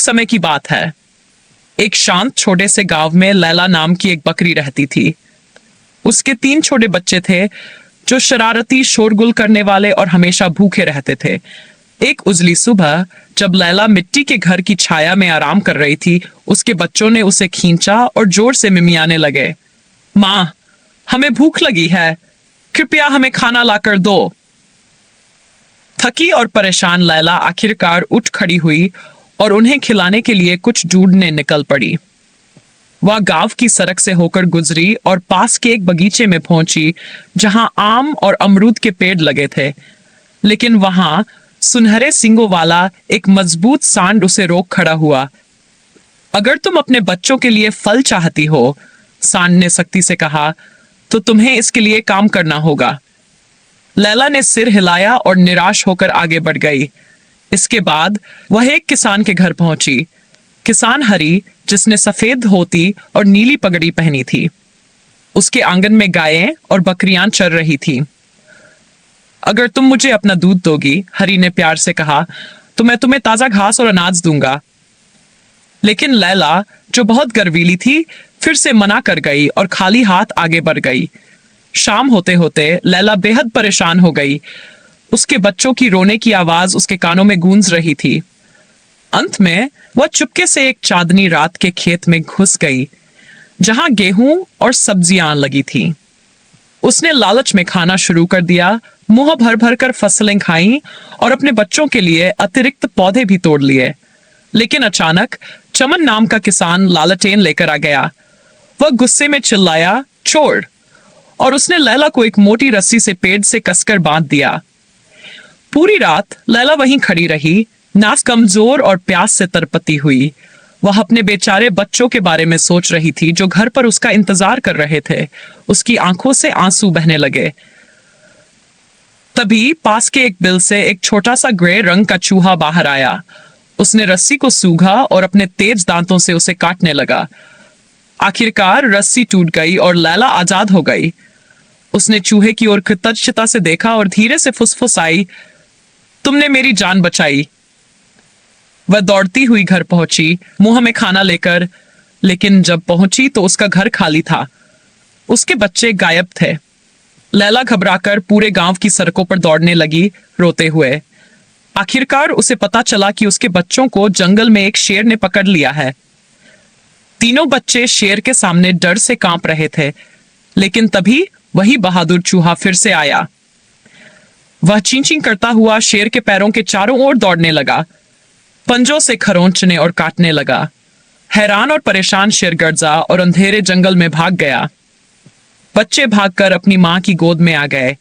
समय की बात है। एक शांत छोटे से गांव में लैला नाम की एक बकरी रहती थी। उसके 3 छोटे बच्चे थे जो शरारती, शोरगुल करने वाले और हमेशा भूखे रहते थे। एक उजली सुबह जब लैला मिट्टी के घर की छाया में आराम कर रही थी, उसके बच्चों ने उसे खींचा और जोर से मिमियाने लगे। माँ, हमें भूख लगी है, कृपया हमें खाना लाकर दो। थकी और परेशान लैला आखिरकार उठ खड़ी हुई और उन्हें खिलाने के लिए कुछ ढूंढने निकल पड़ी। वह गांव की सड़क से होकर गुजरी और पास के एक बगीचे में पहुंची जहां आम और अमरूद के पेड़ लगे थे। लेकिन वहां सुनहरे सींगों वाला एक मजबूत सांड उसे रोक खड़ा हुआ। अगर तुम अपने बच्चों के लिए फल चाहती हो, सांड ने सख्ती से कहा, तो तुम्हें इसके लिए काम करना होगा। लैला ने सिर हिलाया और निराश होकर आगे बढ़ गई। इसके बाद वह एक किसान के घर पहुंची। किसान हरी, जिसने सफेद धोती और नीली पगड़ी पहनी थी। उसके आंगन में गायें और बकरियां चर रही थीं। अगर तुम मुझे अपना दूध दोगी, हरी ने प्यार से कहा, तो मैं तुम्हें ताजा घास और अनाज दूंगा। लेकिन लैला, जो बहुत गर्वीली थी, फिर से मना कर गई और खाली हाथ आगे बढ़ गई। शाम होते होते लैला बेहद परेशान हो गई। उसके बच्चों की रोने की आवाज उसके कानों में गूंज रही थी। अंत में वह चुपके से एक चांदनी रात के खेत में घुस गई जहां गेहूं और सब्जियां लगी थीं। उसने लालच में खाना शुरू कर दिया, मुंह भर भर कर फसलें खाई और अपने बच्चों के लिए अतिरिक्त पौधे भी तोड़ लिए। लेकिन अचानक चमन नाम का किसान लालटेन लेकर आ गया। वह गुस्से में चिल्लाया, छोड़, और उसने लैला को एक मोटी रस्सी से पेड़ से कसकर बांध दिया। पूरी रात लैला वहीं खड़ी रही, नाक कमजोर और प्यास से तरपती हुई। वह अपने बेचारे बच्चों के बारे में सोच रही थी जो घर पर उसका इंतजार कर रहे थे। उसकी आंखों से आंसू बहने लगे। तभी पास के एक बिल से एक छोटा सा ग्रे रंग का चूहा बाहर आया। उसने रस्सी को सूंघा और अपने तेज दांतों से उसे काटने लगा। आखिरकार रस्सी टूट गई और लैला आजाद हो गई। उसने चूहे की ओर कृतज्ञता से देखा और धीरे से फुसफुसाई, तुमने मेरी जान बचाई। वह दौड़ती हुई घर पहुंची, मुंह में खाना लेकर, लेकिन जब पहुंची तो उसका घर खाली था। उसके बच्चे गायब थे। लैला घबराकर पूरे गांव की सड़कों पर दौड़ने लगी, रोते हुए। आखिरकार उसे पता चला कि उसके बच्चों को जंगल में एक शेर ने पकड़ लिया है। तीनों बच्चे शेर के सामने डर से कांप रहे थे, लेकिन तभी वही बहादुर चूहा फिर से आया। वह चीं-चीं करता हुआ शेर के पैरों के चारों ओर दौड़ने लगा, पंजों से खरोंचने और काटने लगा। हैरान और परेशान शेर गर्जा और अंधेरे जंगल में भाग गया। बच्चे भागकर अपनी मां की गोद में आ गए।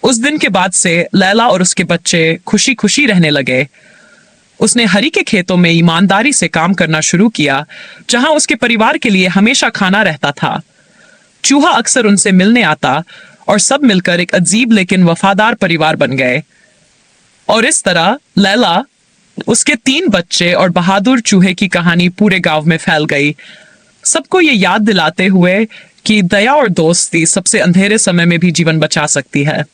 उस दिन के बाद से लैला और उसके बच्चे खुशी खुशी रहने लगे। उसने हरी के खेतों में ईमानदारी से काम करना शुरू किया, जहां उसके परिवार के लिए हमेशा खाना रहता था। चूहा अक्सर उनसे मिलने आता और सब मिलकर एक अजीब लेकिन वफादार परिवार बन गए। और इस तरह लैला, उसके 3 बच्चे और बहादुर चूहे की कहानी पूरे गांव में फैल गई, सबको ये याद दिलाते हुए कि दया और दोस्ती सबसे अंधेरे समय में भी जीवन बचा सकती है।